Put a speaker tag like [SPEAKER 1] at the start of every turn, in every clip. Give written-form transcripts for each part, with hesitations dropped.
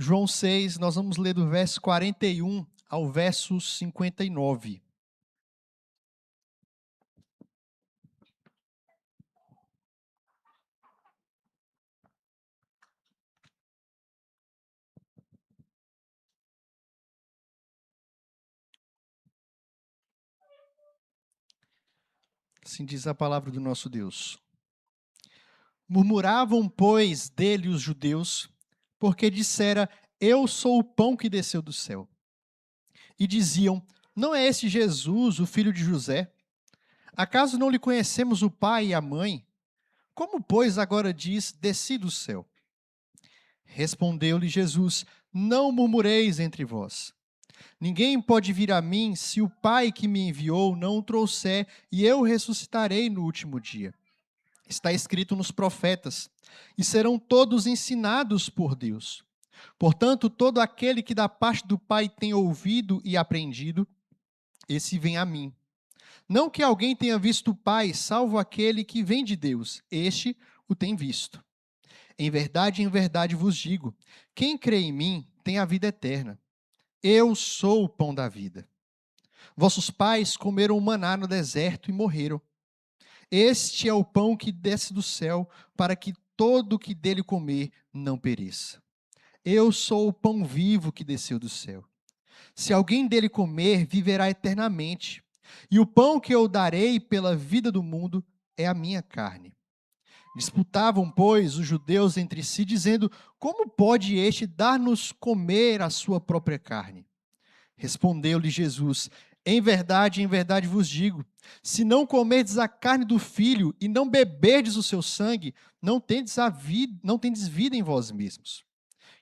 [SPEAKER 1] João 6, nós vamos ler do verso 41 ao verso 59. Assim diz a palavra do nosso Deus. Murmuravam, pois, dele os judeus, porque dissera: Eu sou o pão que desceu do céu. E diziam: Não é esse Jesus, o filho de José? Acaso não lhe conhecemos o pai e a mãe? Como, pois, agora diz: Desci do céu? Respondeu-lhe Jesus: Não murmureis entre vós. Ninguém pode vir a mim se o Pai que me enviou não o trouxer, e eu ressuscitarei no último dia. Está escrito nos profetas: E serão todos ensinados por Deus. Portanto, todo aquele que da parte do Pai tem ouvido e aprendido, esse vem a mim. Não que alguém tenha visto o Pai, salvo aquele que vem de Deus. Este o tem visto. Em verdade vos digo: quem crê em mim tem a vida eterna. Eu sou o pão da vida. Vossos pais comeram o maná no deserto e morreram. Este é o pão que desce do céu, para que todo o que dele comer não pereça. Eu sou o pão vivo que desceu do céu. Se alguém dele comer, viverá eternamente. E o pão que eu darei pela vida do mundo é a minha carne. Disputavam, pois, os judeus entre si, dizendo: Como pode este dar-nos comer a sua própria carne? Respondeu-lhe Jesus: em verdade vos digo, se não comerdes a carne do Filho e não beberdes o seu sangue, não tendes vida em vós mesmos.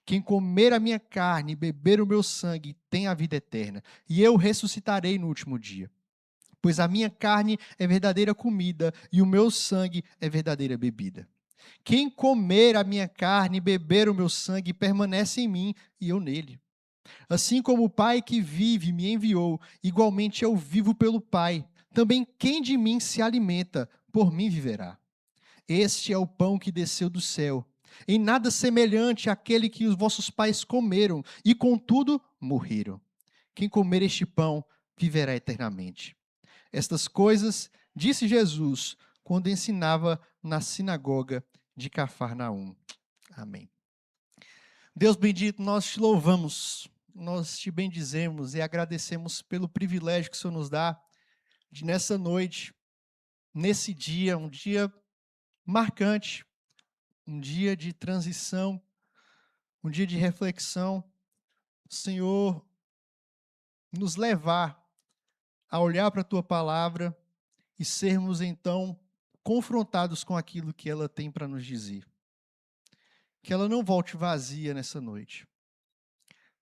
[SPEAKER 1] Quem comer a minha carne e beber o meu sangue tem a vida eterna, e eu ressuscitarei no último dia. Pois a minha carne é verdadeira comida e o meu sangue é verdadeira bebida. Quem comer a minha carne e beber o meu sangue permanece em mim e eu nele. Assim como o Pai que vive me enviou, igualmente eu vivo pelo Pai. Também quem de mim se alimenta, por mim viverá. Este é o pão que desceu do céu. Em nada semelhante àquele que os vossos pais comeram, e contudo morreram. Quem comer este pão viverá eternamente. Estas coisas disse Jesus quando ensinava na sinagoga de Cafarnaum. Amém. Deus bendito, nós te louvamos, nós te bendizemos e agradecemos pelo privilégio que o Senhor nos dá de nessa noite, nesse dia, um dia marcante, um dia de transição, um dia de reflexão, Senhor, nos levar a olhar para a Tua palavra e sermos então confrontados com aquilo que ela tem para nos dizer. Que ela não volte vazia nessa noite,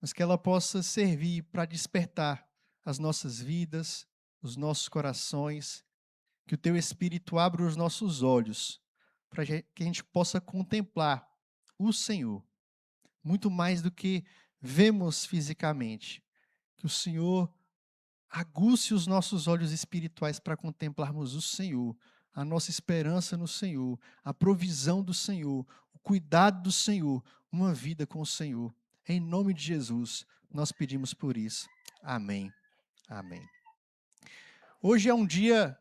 [SPEAKER 1] mas que ela possa servir para despertar as nossas vidas, os nossos corações, que o Teu Espírito abra os nossos olhos, para que a gente possa contemplar o Senhor, muito mais do que vemos fisicamente. Que o Senhor aguce os nossos olhos espirituais para contemplarmos o Senhor, a nossa esperança no Senhor, a provisão do Senhor, o cuidado do Senhor, uma vida com o Senhor. Em nome de Jesus, nós pedimos por isso. Amém. Amém. Hoje é um dia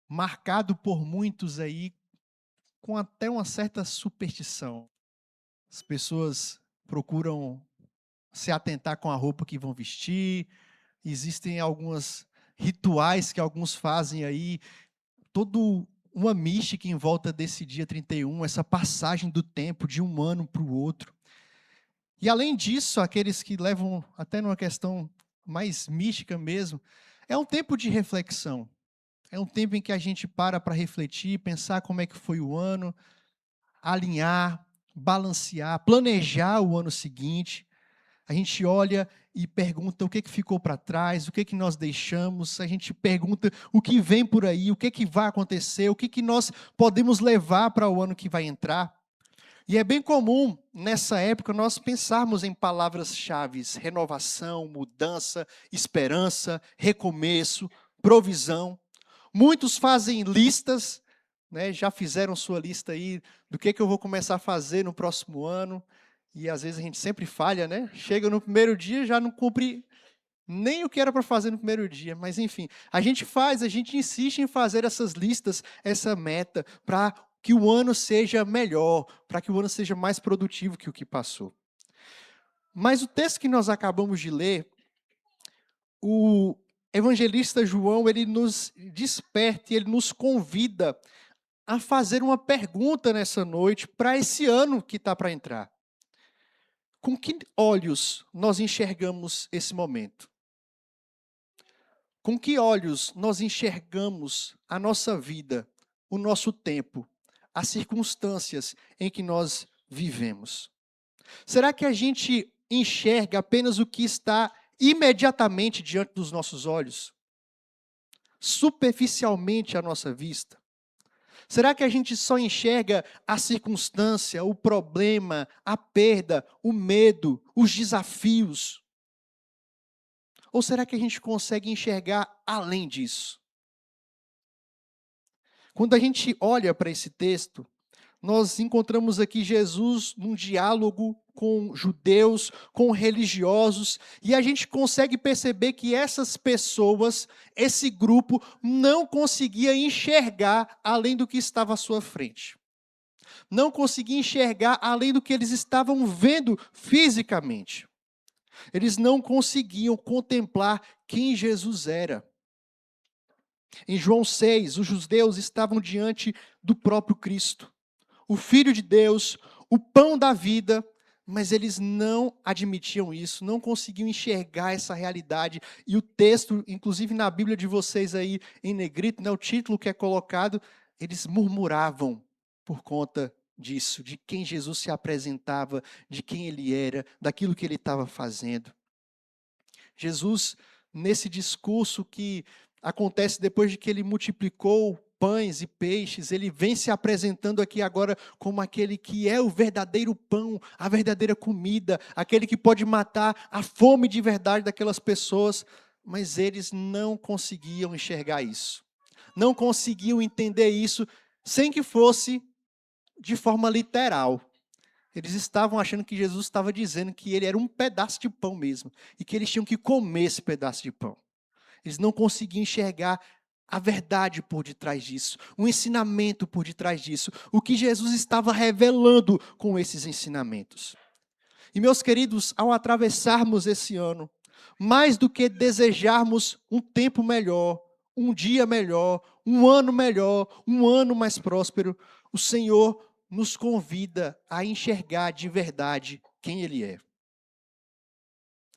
[SPEAKER 1] marcado por muitos aí com até uma certa superstição. As pessoas procuram se atentar com a roupa que vão vestir, existem alguns rituais que alguns fazem aí, toda uma mística em volta desse dia 31, essa passagem do tempo de um ano para o outro. E além disso, aqueles que levam até numa questão mais mística mesmo, é um tempo de reflexão. É um tempo em que a gente para refletir, pensar como é que foi o ano, alinhar, balancear, planejar o ano seguinte. A gente olha e pergunta o que ficou para trás, o que nós deixamos, a gente pergunta o que vem por aí, o que vai acontecer, o que nós podemos levar para o ano que vai entrar. E é bem comum, nessa época, nós pensarmos em palavras-chave: renovação, mudança, esperança, recomeço, provisão. Muitos fazem listas, né, já fizeram sua lista aí do que eu vou começar a fazer no próximo ano. E às vezes a gente sempre falha, né? Chega no primeiro dia, já não cumpre nem o que era para fazer no primeiro dia. Mas enfim, a gente insiste em fazer essas listas, essa meta, para que o ano seja melhor, para que o ano seja mais produtivo que o que passou. Mas o texto que nós acabamos de ler, o evangelista João, ele nos desperta e ele nos convida a fazer uma pergunta nessa noite para esse ano que está para entrar. Com que olhos nós enxergamos esse momento? Com que olhos nós enxergamos a nossa vida, o nosso tempo, as circunstâncias em que nós vivemos? Será que a gente enxerga apenas o que está imediatamente diante dos nossos olhos? Superficialmente à nossa vista? Será que a gente só enxerga a circunstância, o problema, a perda, o medo, os desafios? Ou será que a gente consegue enxergar além disso? Quando a gente olha para esse texto, nós encontramos aqui Jesus num diálogo com judeus, com religiosos, e a gente consegue perceber que essas pessoas, esse grupo, não conseguia enxergar além do que estava à sua frente. Não conseguia enxergar além do que eles estavam vendo fisicamente. Eles não conseguiam contemplar quem Jesus era. Em João 6, os judeus estavam diante do próprio Cristo, o Filho de Deus, o pão da vida, mas eles não admitiam isso, não conseguiam enxergar essa realidade. E o texto, inclusive na Bíblia de vocês aí em negrito, né, o título que é colocado, eles murmuravam por conta disso, de quem Jesus se apresentava, de quem ele era, daquilo que ele estava fazendo. Jesus, nesse discurso que acontece depois de que ele multiplicou pães e peixes, ele vem se apresentando aqui agora como aquele que é o verdadeiro pão, a verdadeira comida, aquele que pode matar a fome de verdade daquelas pessoas, mas eles não conseguiam enxergar isso. Não conseguiam entender isso sem que fosse de forma literal. Eles estavam achando que Jesus estava dizendo que ele era um pedaço de pão mesmo, e que eles tinham que comer esse pedaço de pão. Eles não conseguiam enxergar a verdade por detrás disso, o ensinamento por detrás disso, o que Jesus estava revelando com esses ensinamentos. E meus queridos, ao atravessarmos esse ano, mais do que desejarmos um tempo melhor, um dia melhor, um ano mais próspero, o Senhor nos convida a enxergar de verdade quem Ele é.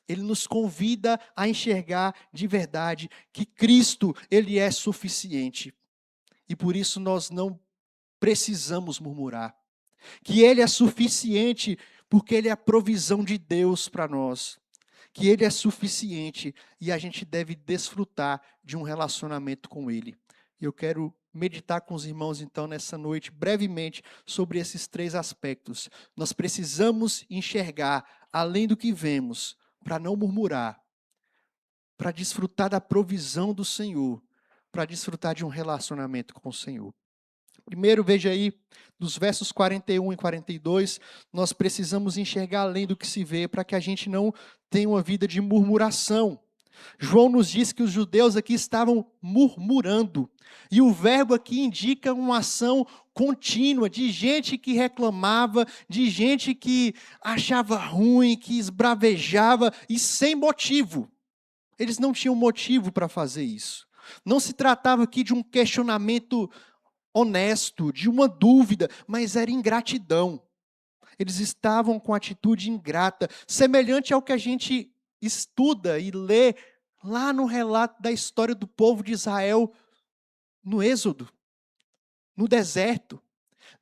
[SPEAKER 1] Ele nos convida a enxergar de verdade que Cristo, Ele é suficiente. E por isso nós não precisamos murmurar. Que Ele é suficiente porque Ele é a provisão de Deus para nós. Que Ele é suficiente e a gente deve desfrutar de um relacionamento com Ele. Eu quero meditar com os irmãos, então, nessa noite, brevemente, sobre esses três aspectos. Nós precisamos enxergar, além do que vemos, para não murmurar, para desfrutar da provisão do Senhor, para desfrutar de um relacionamento com o Senhor. Primeiro, veja aí, dos versos 41 e 42, nós precisamos enxergar além do que se vê, para que a gente não tenha uma vida de murmuração. João nos diz que os judeus aqui estavam murmurando. E o verbo aqui indica uma ação contínua, de gente que reclamava, de gente que achava ruim, que esbravejava, e sem motivo. Eles não tinham motivo para fazer isso. Não se tratava aqui de um questionamento honesto, de uma dúvida, mas era ingratidão. Eles estavam com atitude ingrata, semelhante ao que a gente estuda e lê lá no relato da história do povo de Israel no Êxodo, no deserto.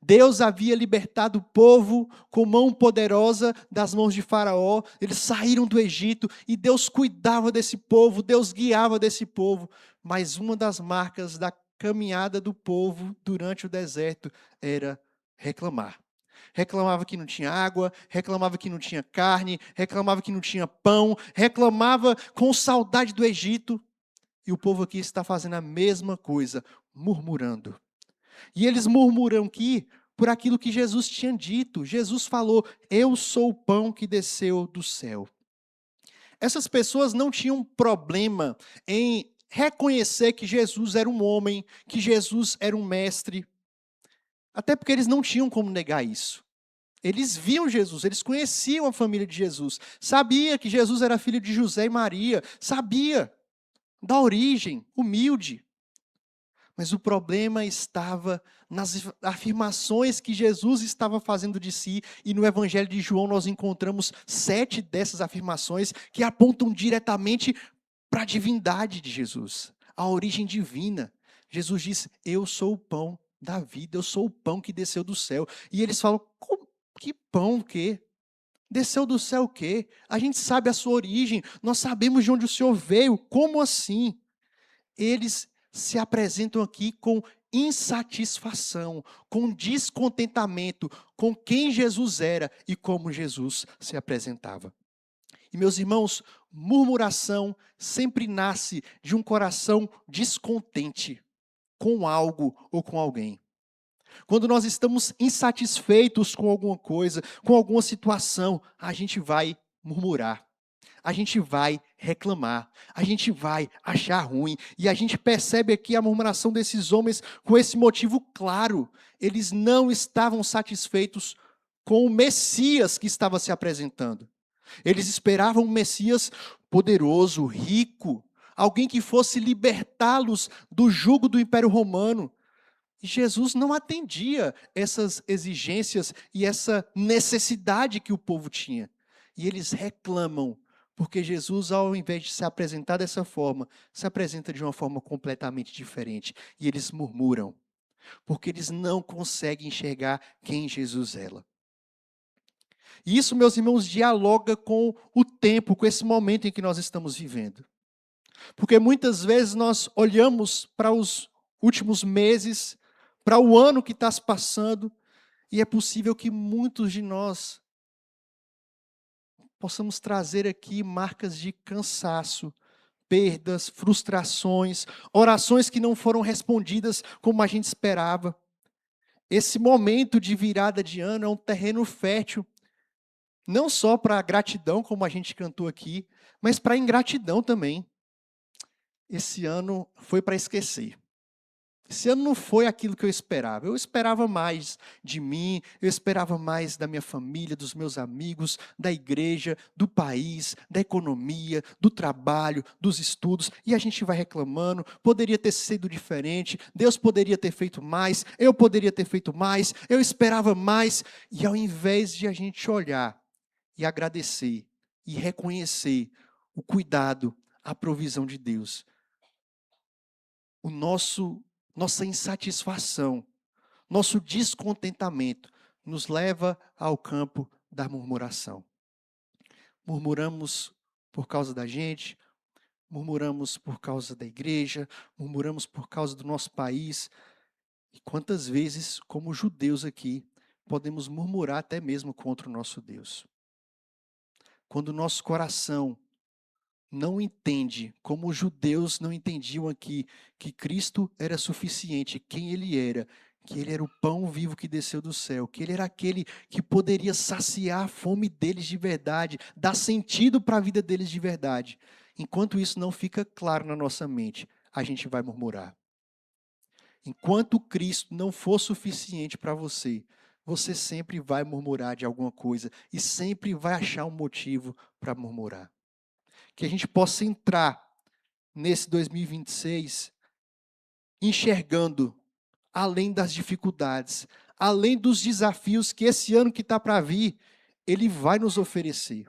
[SPEAKER 1] Deus havia libertado o povo com mão poderosa das mãos de Faraó. Eles saíram do Egito e Deus cuidava desse povo, Deus guiava desse povo. Mas uma das marcas da caminhada do povo durante o deserto era reclamar. Reclamava que não tinha água, reclamava que não tinha carne, reclamava que não tinha pão, reclamava com saudade do Egito. E o povo aqui está fazendo a mesma coisa, murmurando. E eles murmuram aqui por aquilo que Jesus tinha dito. Jesus falou: eu sou o pão que desceu do céu. Essas pessoas não tinham problema em reconhecer que Jesus era um homem, que Jesus era um mestre, até porque eles não tinham como negar isso. Eles viam Jesus, eles conheciam a família de Jesus, sabia que Jesus era filho de José e Maria, sabia da origem, humilde. Mas o problema estava nas afirmações que Jesus estava fazendo de si, e no Evangelho de João nós encontramos 7 dessas afirmações que apontam diretamente para a divindade de Jesus, a origem divina. Jesus diz: eu sou o pão da vida, eu sou o pão que desceu do céu. E eles falam: que pão o quê? Desceu do céu o quê? A gente sabe a sua origem, nós sabemos de onde o Senhor veio, como assim? Eles se apresentam aqui com insatisfação, com descontentamento com quem Jesus era e como Jesus se apresentava. E meus irmãos, murmuração sempre nasce de um coração descontente com algo ou com alguém. Quando nós estamos insatisfeitos com alguma coisa, com alguma situação, a gente vai murmurar. A gente vai reclamar, a gente vai achar ruim. E a gente percebe aqui a murmuração desses homens com esse motivo claro. Eles não estavam satisfeitos com o Messias que estava se apresentando. Eles esperavam um Messias poderoso, rico, alguém que fosse libertá-los do jugo do Império Romano. E Jesus não atendia essas exigências e essa necessidade que o povo tinha. E eles reclamam, porque Jesus, ao invés de se apresentar dessa forma, se apresenta de uma forma completamente diferente. E eles murmuram, porque eles não conseguem enxergar quem Jesus era. E isso, meus irmãos, dialoga com o tempo, com esse momento em que nós estamos vivendo. Porque muitas vezes nós olhamos para os últimos meses, para o ano que está se passando, e é possível que muitos de nós possamos trazer aqui marcas de cansaço, perdas, frustrações, orações que não foram respondidas como a gente esperava. Esse momento de virada de ano é um terreno fértil, não só para a gratidão, como a gente cantou aqui, mas para a ingratidão também. Esse ano foi para esquecer. Esse ano não foi aquilo que eu esperava. Eu esperava mais de mim, eu esperava mais da minha família, dos meus amigos, da igreja, do país, da economia, do trabalho, dos estudos. E a gente vai reclamando, poderia ter sido diferente, Deus poderia ter feito mais, eu poderia ter feito mais, eu esperava mais. E ao invés de a gente olhar e agradecer e reconhecer o cuidado, a provisão de Deus, nossa insatisfação, nosso descontentamento nos leva ao campo da murmuração. Murmuramos por causa da gente, murmuramos por causa da igreja, murmuramos por causa do nosso país. E quantas vezes, como judeus aqui, podemos murmurar até mesmo contra o nosso Deus? Quando o nosso coração não entende, como os judeus não entendiam aqui, que Cristo era suficiente, quem Ele era, que Ele era o pão vivo que desceu do céu, que Ele era aquele que poderia saciar a fome deles de verdade, dar sentido para a vida deles de verdade. Enquanto isso não fica claro na nossa mente, a gente vai murmurar. Enquanto Cristo não for suficiente para você, você sempre vai murmurar de alguma coisa e sempre vai achar um motivo para murmurar. Que a gente possa entrar nesse 2026 enxergando além das dificuldades, além dos desafios que esse ano que está para vir, Ele vai nos oferecer.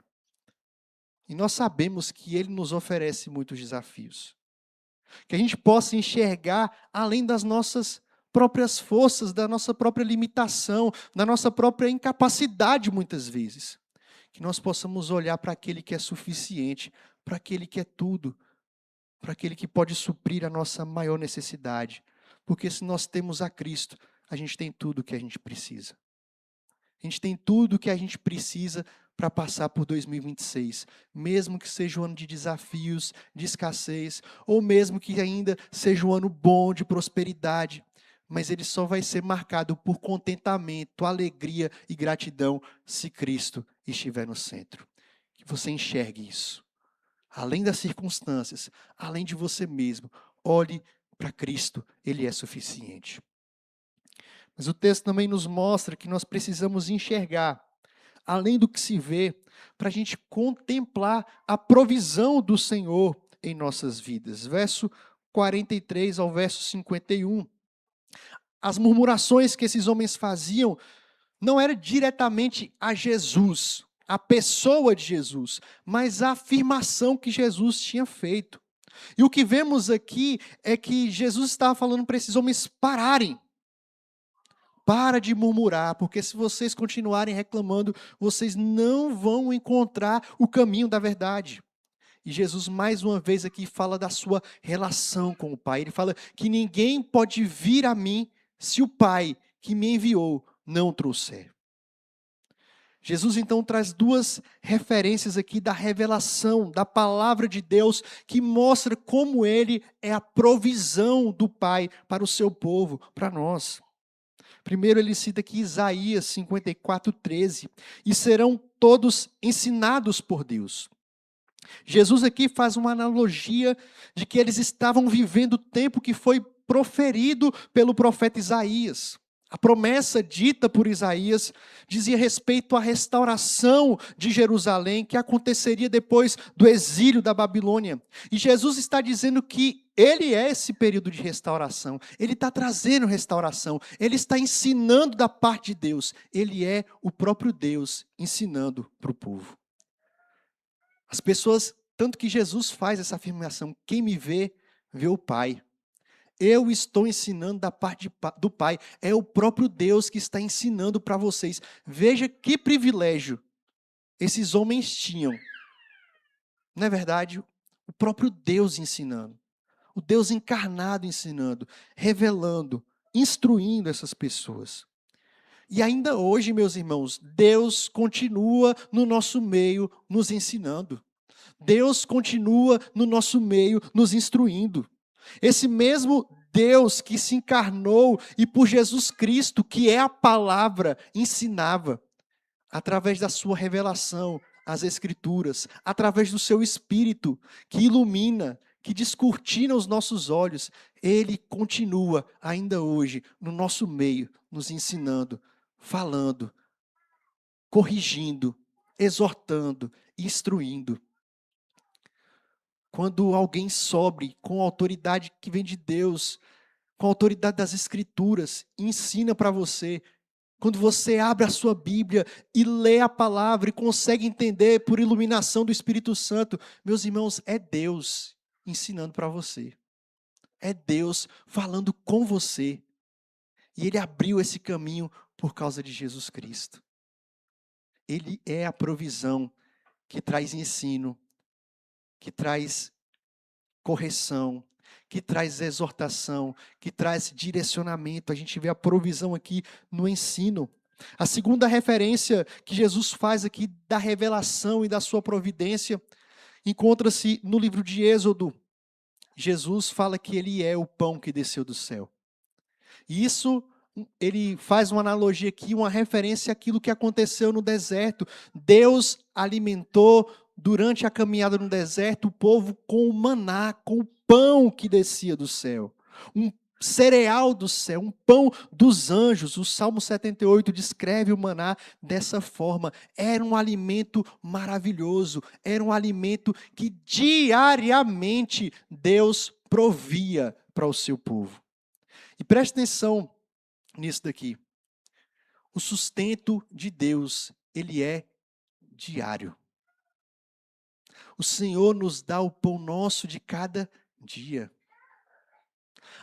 [SPEAKER 1] E nós sabemos que Ele nos oferece muitos desafios. Que a gente possa enxergar além das nossas próprias forças, da nossa própria limitação, da nossa própria incapacidade muitas vezes. Que nós possamos olhar para aquele que é suficiente, para aquele que é tudo, para aquele que pode suprir a nossa maior necessidade. Porque se nós temos a Cristo, a gente tem tudo o que a gente precisa. A gente tem tudo o que a gente precisa para passar por 2026. Mesmo que seja um ano de desafios, de escassez, ou mesmo que ainda seja um ano bom, de prosperidade. mas ele só vai ser marcado por contentamento, alegria e gratidão se Cristo estiver no centro. Que você enxergue isso. Além das circunstâncias, além de você mesmo, olhe para Cristo, Ele é suficiente. Mas o texto também nos mostra que nós precisamos enxergar, além do que se vê, para a gente contemplar a provisão do Senhor em nossas vidas. Verso 43 ao verso 51. As murmurações que esses homens faziam não era diretamente a Jesus, a pessoa de Jesus, mas a afirmação que Jesus tinha feito. E o que vemos aqui é que Jesus estava falando para esses homens pararem. Para de murmurar, porque se vocês continuarem reclamando, vocês não vão encontrar o caminho da verdade. E Jesus, mais uma vez aqui, fala da sua relação com o Pai. Ele fala que ninguém pode vir a mim se o Pai que me enviou não trouxer. Jesus, então, traz duas referências aqui da revelação, da palavra de Deus, que mostra como Ele é a provisão do Pai para o seu povo, para nós. Primeiro ele cita aqui Isaías 54:13, e serão todos ensinados por Deus. Jesus aqui faz uma analogia de que eles estavam vivendo o tempo que foi proferido pelo profeta Isaías. A promessa dita por Isaías dizia respeito à restauração de Jerusalém, que aconteceria depois do exílio da Babilônia. E Jesus está dizendo que Ele é esse período de restauração. Ele está trazendo restauração. Ele está ensinando da parte de Deus. Ele é o próprio Deus ensinando para o povo. As pessoas, tanto que Jesus faz essa afirmação, quem me vê, vê o Pai. Eu estou ensinando da parte do Pai. É o próprio Deus que está ensinando para vocês. Veja que privilégio esses homens tinham. Não é verdade? O próprio Deus ensinando. O Deus encarnado ensinando, revelando, instruindo essas pessoas. E ainda hoje, meus irmãos, Deus continua no nosso meio nos ensinando. Deus continua no nosso meio nos instruindo. Esse mesmo Deus que se encarnou e por Jesus Cristo, que é a palavra, ensinava através da sua revelação, as Escrituras, através do seu Espírito, que ilumina, que descortina os nossos olhos, Ele continua ainda hoje no nosso meio, nos ensinando, falando, corrigindo, exortando, instruindo. Quando alguém sobre com a autoridade que vem de Deus, com a autoridade das Escrituras, ensina para você, quando você abre a sua Bíblia e lê a palavra e consegue entender por iluminação do Espírito Santo, meus irmãos, é Deus ensinando para você. É Deus falando com você. E Ele abriu esse caminho por causa de Jesus Cristo. Ele é a provisão que traz ensino, que traz correção, que traz exortação, que traz direcionamento. A gente vê a provisão aqui no ensino. A segunda referência que Jesus faz aqui da revelação e da sua providência encontra-se no livro de Êxodo. Jesus fala que Ele é o pão que desceu do céu. E isso, ele faz uma analogia aqui, uma referência àquilo que aconteceu no deserto. Deus alimentou durante a caminhada no deserto o povo com o maná, com o pão que descia do céu. Um cereal do céu, um pão dos anjos. O Salmo 78 descreve o maná dessa forma. Era um alimento maravilhoso, era um alimento que diariamente Deus provia para o seu povo. E preste atenção nisso daqui. O sustento de Deus, ele é diário. O Senhor nos dá o pão nosso de cada dia.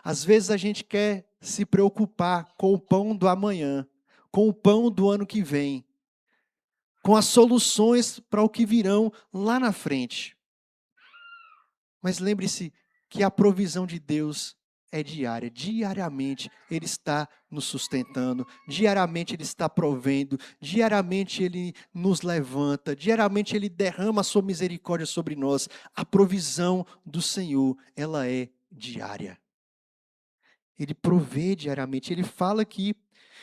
[SPEAKER 1] Às vezes a gente quer se preocupar com o pão do amanhã, com o pão do ano que vem, com as soluções para o que virão lá na frente. Mas lembre-se que a provisão de Deus é diária. Diariamente Ele está nos sustentando, diariamente Ele está provendo, diariamente Ele nos levanta, diariamente Ele derrama a sua misericórdia sobre nós. A provisão do Senhor, ela é diária. Ele provê diariamente. Ele fala que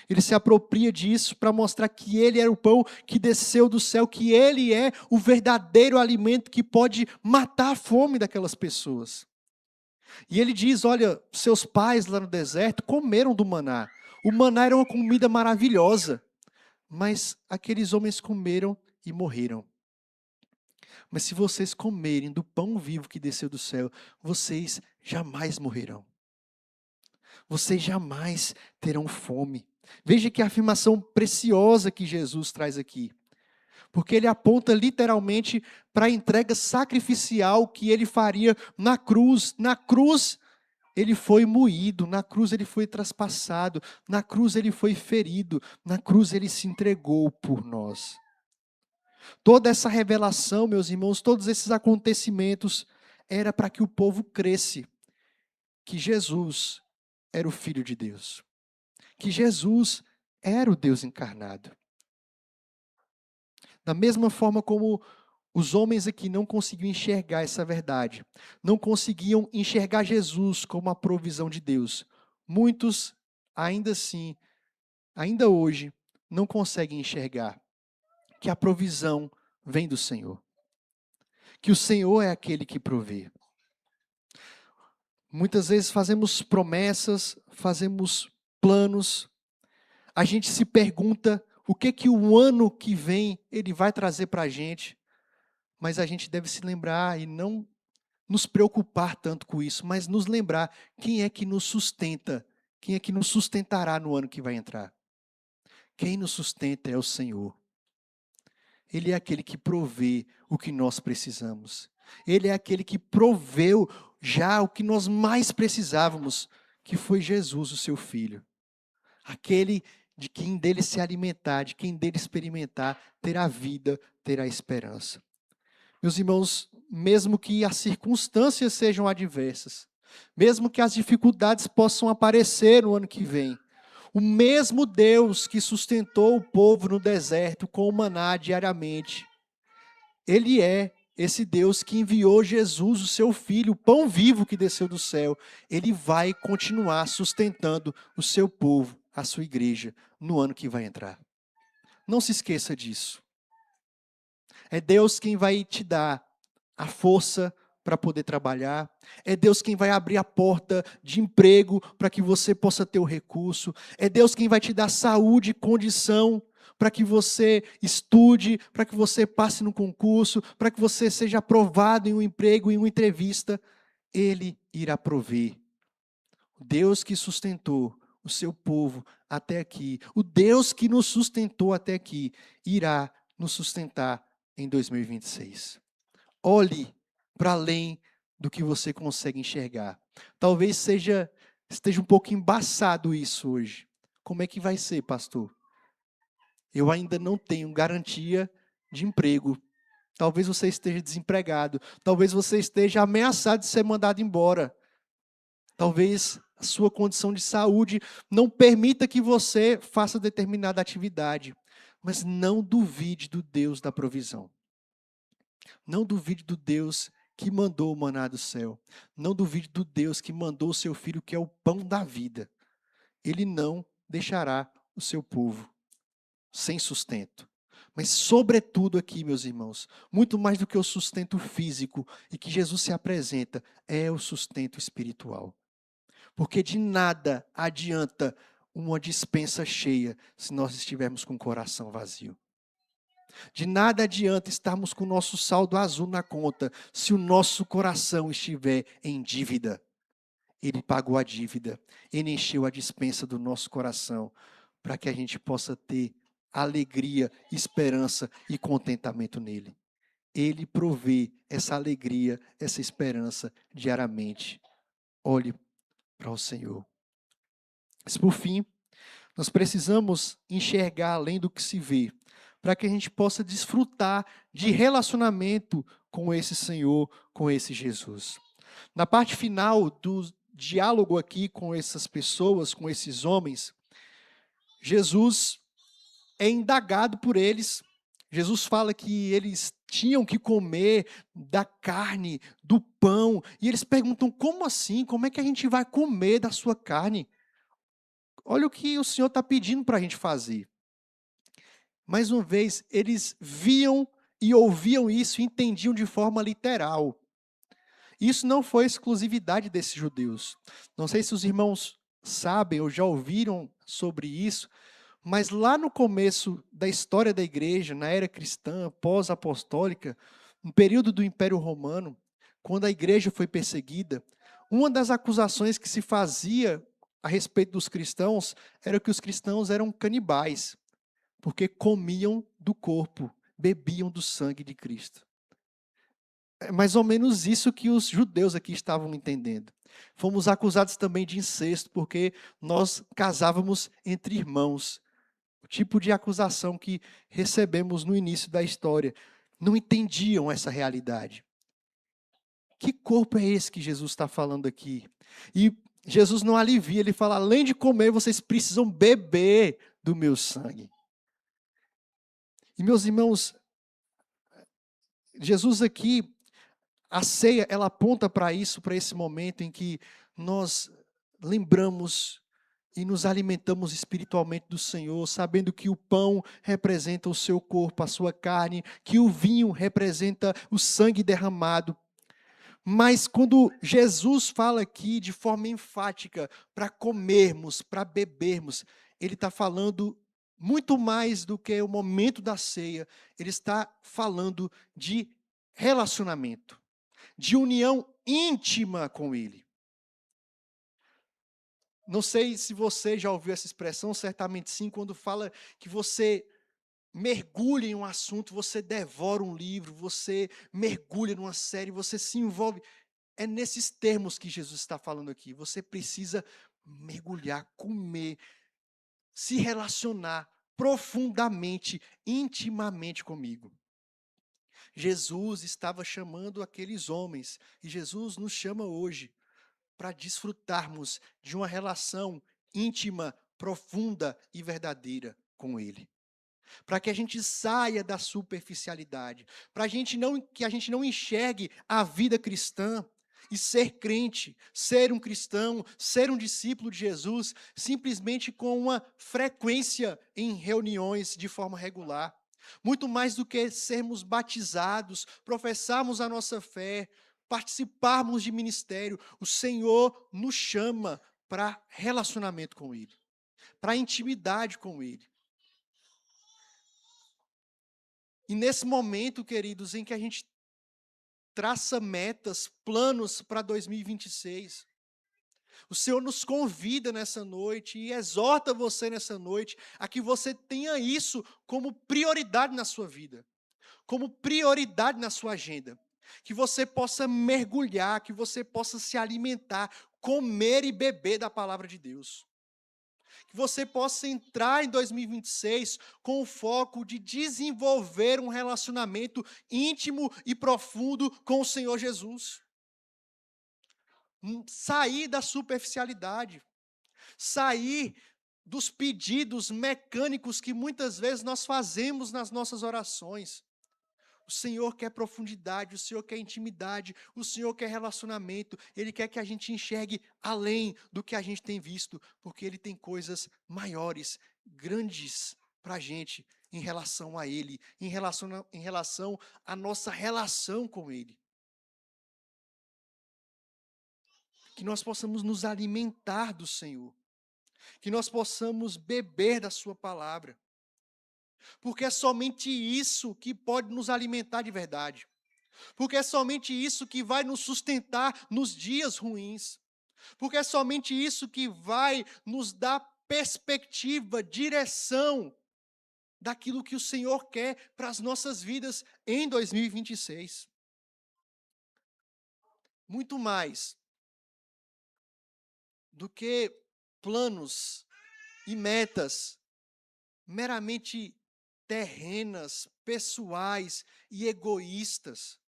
[SPEAKER 1] ele se apropria disso para mostrar que ele era o pão que desceu do céu, que ele é o verdadeiro alimento que pode matar a fome daquelas pessoas. E ele diz, olha, seus pais lá no deserto comeram do maná. O maná era uma comida maravilhosa, mas aqueles homens comeram e morreram. Mas se vocês comerem do pão vivo que desceu do céu, vocês jamais morrerão. Vocês jamais terão fome. Veja que afirmação preciosa que Jesus traz aqui. Porque ele aponta literalmente para a entrega sacrificial que ele faria na cruz. Na cruz ele foi moído, na cruz ele foi traspassado, na cruz ele foi ferido, na cruz ele se entregou por nós. Toda essa revelação, meus irmãos, todos esses acontecimentos, era para que o povo cresce que Jesus era o Filho de Deus, que Jesus era o Deus encarnado. Da mesma forma como os homens aqui não conseguiam enxergar essa verdade, não conseguiam enxergar Jesus como a provisão de Deus, muitos, ainda assim, ainda hoje, não conseguem enxergar que a provisão vem do Senhor, que o Senhor é aquele que provê. Muitas vezes fazemos promessas, fazemos planos, a gente se pergunta o que o ano que vem ele vai trazer para a gente, mas a gente deve se lembrar e não nos preocupar tanto com isso, mas nos lembrar quem é que nos sustenta, quem é que nos sustentará no ano que vai entrar. Quem nos sustenta é o Senhor. Ele é aquele que provê o que nós precisamos. Ele é aquele que proveu já o que nós mais precisávamos, que foi Jesus, o seu Filho. Aquele de quem dele se alimentar, de quem dele experimentar, terá vida, terá esperança. Meus irmãos, mesmo que as circunstâncias sejam adversas, mesmo que as dificuldades possam aparecer no ano que vem, o mesmo Deus que sustentou o povo no deserto com o maná diariamente, Ele é esse Deus que enviou Jesus, o seu Filho, o pão vivo que desceu do céu. Ele vai continuar sustentando o seu povo, a sua igreja, no ano que vai entrar. Não se esqueça disso. É Deus quem vai te dar a força para poder trabalhar. É Deus quem vai abrir a porta de emprego para que você possa ter o recurso. É Deus quem vai te dar saúde e condição para que você estude, para que você passe no concurso, para que você seja aprovado em um emprego, em uma entrevista. Ele irá prover. O Deus que sustentou o seu povo até aqui, o Deus que nos sustentou até aqui, irá nos sustentar em 2026. Olhe para além do que você consegue enxergar. Talvez esteja um pouco embaçado isso hoje. Como é que vai ser, pastor? Eu ainda não tenho garantia de emprego. Talvez você esteja desempregado. Talvez você esteja ameaçado de ser mandado embora. Talvez a sua condição de saúde não permita que você faça determinada atividade. Mas não duvide do Deus da provisão. Não duvide do Deus que mandou o maná do céu. Não duvide do Deus que mandou o seu Filho, que é o pão da vida. Ele não deixará o seu povo sem sustento. Mas, sobretudo aqui, meus irmãos, muito mais do que o sustento físico e que Jesus se apresenta, é o sustento espiritual. Porque de nada adianta uma despensa cheia se nós estivermos com o coração vazio. De nada adianta estarmos com o nosso saldo azul na conta se o nosso coração estiver em dívida. Ele pagou a dívida, Ele encheu a despensa do nosso coração para que a gente possa ter alegria, esperança e contentamento nele. Ele provê essa alegria, essa esperança diariamente. Olhe para o Senhor. Mas por fim, nós precisamos enxergar além do que se vê, para que a gente possa desfrutar de relacionamento com esse Senhor, com esse Jesus. Na parte final do diálogo aqui com essas pessoas, com esses homens, Jesus é indagado por eles Jesus fala que eles tinham que comer da carne, do pão, e eles perguntam: como assim? Como é que a gente vai comer da sua carne? Olha o que o Senhor está pedindo para a gente fazer. Mais uma vez, eles viam e ouviam isso e entendiam de forma literal. Isso não foi exclusividade desses judeus. Não sei se os irmãos sabem ou já ouviram sobre isso, mas lá no começo da história da igreja, na era cristã, pós-apostólica, no período do Império Romano, quando a igreja foi perseguida, uma das acusações que se fazia a respeito dos cristãos era que os cristãos eram canibais, porque comiam do corpo, bebiam do sangue de Cristo. É mais ou menos isso que os judeus aqui estavam entendendo. Fomos acusados também de incesto, porque nós casávamos entre irmãos. O tipo de acusação que recebemos no início da história. Não entendiam essa realidade. Que corpo é esse que Jesus está falando aqui? E Jesus não alivia, ele fala: além de comer, vocês precisam beber do meu sangue. E meus irmãos, Jesus aqui, a ceia, ela aponta para isso, para esse momento em que nós lembramos e nos alimentamos espiritualmente do Senhor, sabendo que o pão representa o seu corpo, a sua carne, que o vinho representa o sangue derramado. Mas quando Jesus fala aqui de forma enfática para comermos, para bebermos, ele está falando muito mais do que o momento da ceia, ele está falando de relacionamento, de união íntima com ele. Não sei se você já ouviu essa expressão, certamente sim, quando fala que você mergulha em um assunto, você devora um livro, você mergulha numa série, você se envolve. É nesses termos que Jesus está falando aqui. Você precisa mergulhar, comer, se relacionar profundamente, intimamente comigo. Jesus estava chamando aqueles homens, e Jesus nos chama hoje para desfrutarmos de uma relação íntima, profunda e verdadeira com Ele. Para que a gente saia da superficialidade, para que a gente não enxergue a vida cristã e ser crente, ser um cristão, ser um discípulo de Jesus, simplesmente com uma frequência em reuniões de forma regular. Muito mais do que sermos batizados, professarmos a nossa fé, participarmos de ministério, o Senhor nos chama para relacionamento com Ele, para intimidade com Ele. E nesse momento, queridos, em que a gente traça metas, planos para 2026, o Senhor nos convida nessa noite e exorta você nessa noite a que você tenha isso como prioridade na sua vida, como prioridade na sua agenda. Que você possa mergulhar, que você possa se alimentar, comer e beber da palavra de Deus. Que você possa entrar em 2026 com o foco de desenvolver um relacionamento íntimo e profundo com o Senhor Jesus. Sair da superficialidade, sair dos pedidos mecânicos que muitas vezes nós fazemos nas nossas orações. O Senhor quer profundidade, o Senhor quer intimidade, o Senhor quer relacionamento. Ele quer que a gente enxergue além do que a gente tem visto, porque Ele tem coisas maiores, grandes para a gente em relação a Ele, em relação à nossa relação com Ele. Que nós possamos nos alimentar do Senhor, que nós possamos beber da Sua palavra. Porque é somente isso que pode nos alimentar de verdade. Porque é somente isso que vai nos sustentar nos dias ruins. Porque é somente isso que vai nos dar perspectiva, direção daquilo que o Senhor quer para as nossas vidas em 2026. Muito mais do que planos e metas meramente terrenas, pessoais e egoístas.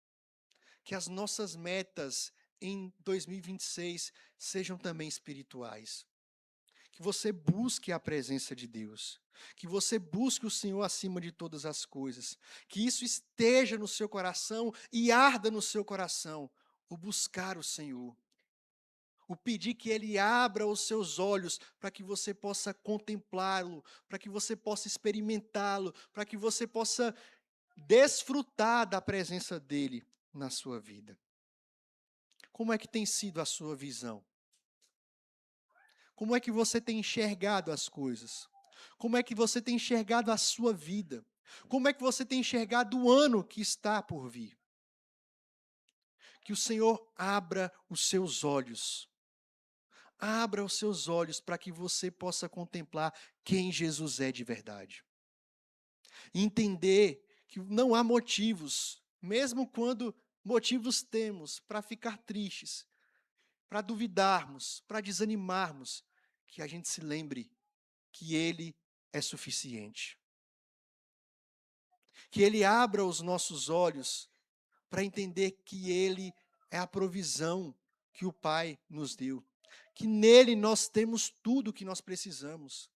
[SPEAKER 1] Que as nossas metas em 2026 sejam também espirituais. Que você busque a presença de Deus. que você busque o Senhor acima de todas as coisas, que isso esteja no seu coração e arda no seu coração, o buscar o Senhor, o pedir que Ele abra os seus olhos para que você possa contemplá-lo, para que você possa experimentá-lo, para que você possa desfrutar da presença dEle na sua vida. Como é que tem sido a sua visão? Como é que você tem enxergado as coisas? Como é que você tem enxergado a sua vida? Como é que você tem enxergado o ano que está por vir? Que o Senhor abra os seus olhos. Abra os seus olhos para que você possa contemplar quem Jesus é de verdade. E entender que não há motivos, mesmo quando motivos temos para ficar tristes, para duvidarmos, para desanimarmos, que a gente se lembre que Ele é suficiente. Que Ele abra os nossos olhos para entender que Ele é a provisão que o Pai nos deu. Que nele nós temos tudo o que nós precisamos.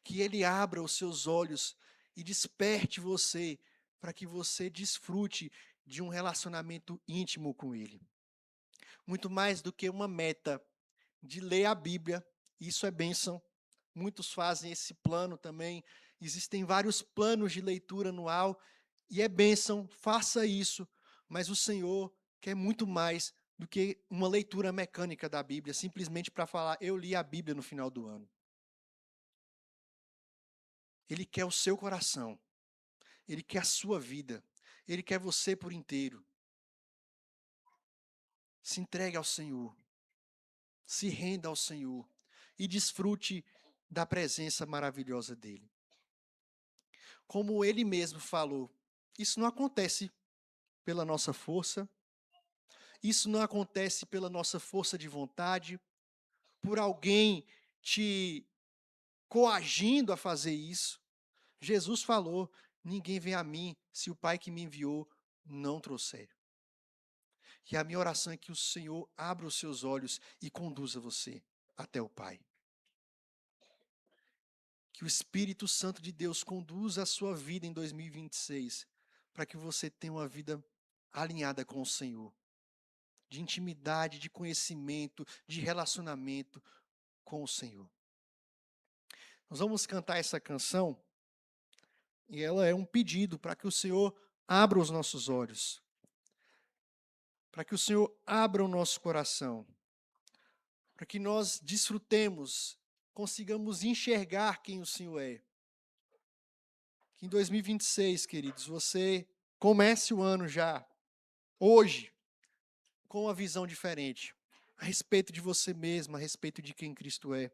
[SPEAKER 1] Que Ele abra os seus olhos e desperte você para que você desfrute de um relacionamento íntimo com Ele. Muito mais do que uma meta de ler a Bíblia, isso é bênção. Muitos fazem esse plano também. Existem vários planos de leitura anual e é bênção, faça isso. Mas o Senhor quer muito mais do que uma leitura mecânica da Bíblia, simplesmente para falar, eu li a Bíblia no final do ano. Ele quer o seu coração. Ele quer a sua vida. Ele quer você por inteiro. Se entregue ao Senhor. Se renda ao Senhor. E desfrute da presença maravilhosa dEle. Como Ele mesmo falou, isso não acontece pela nossa força, isso não acontece pela nossa força de vontade, por alguém te coagindo a fazer isso. Jesus falou: ninguém vem a mim se o Pai que me enviou não trouxer. E a minha oração é que o Senhor abra os seus olhos e conduza você até o Pai. Que o Espírito Santo de Deus conduza a sua vida em 2026, para que você tenha uma vida alinhada com o Senhor, de intimidade, de conhecimento, de relacionamento com o Senhor. Nós vamos cantar essa canção e ela é um pedido para que o Senhor abra os nossos olhos, para que o Senhor abra o nosso coração, para que nós desfrutemos, consigamos enxergar quem o Senhor é. Que em 2026, queridos, você comece o ano já, hoje, com uma visão diferente, a respeito de você mesmo, a respeito de quem Cristo é.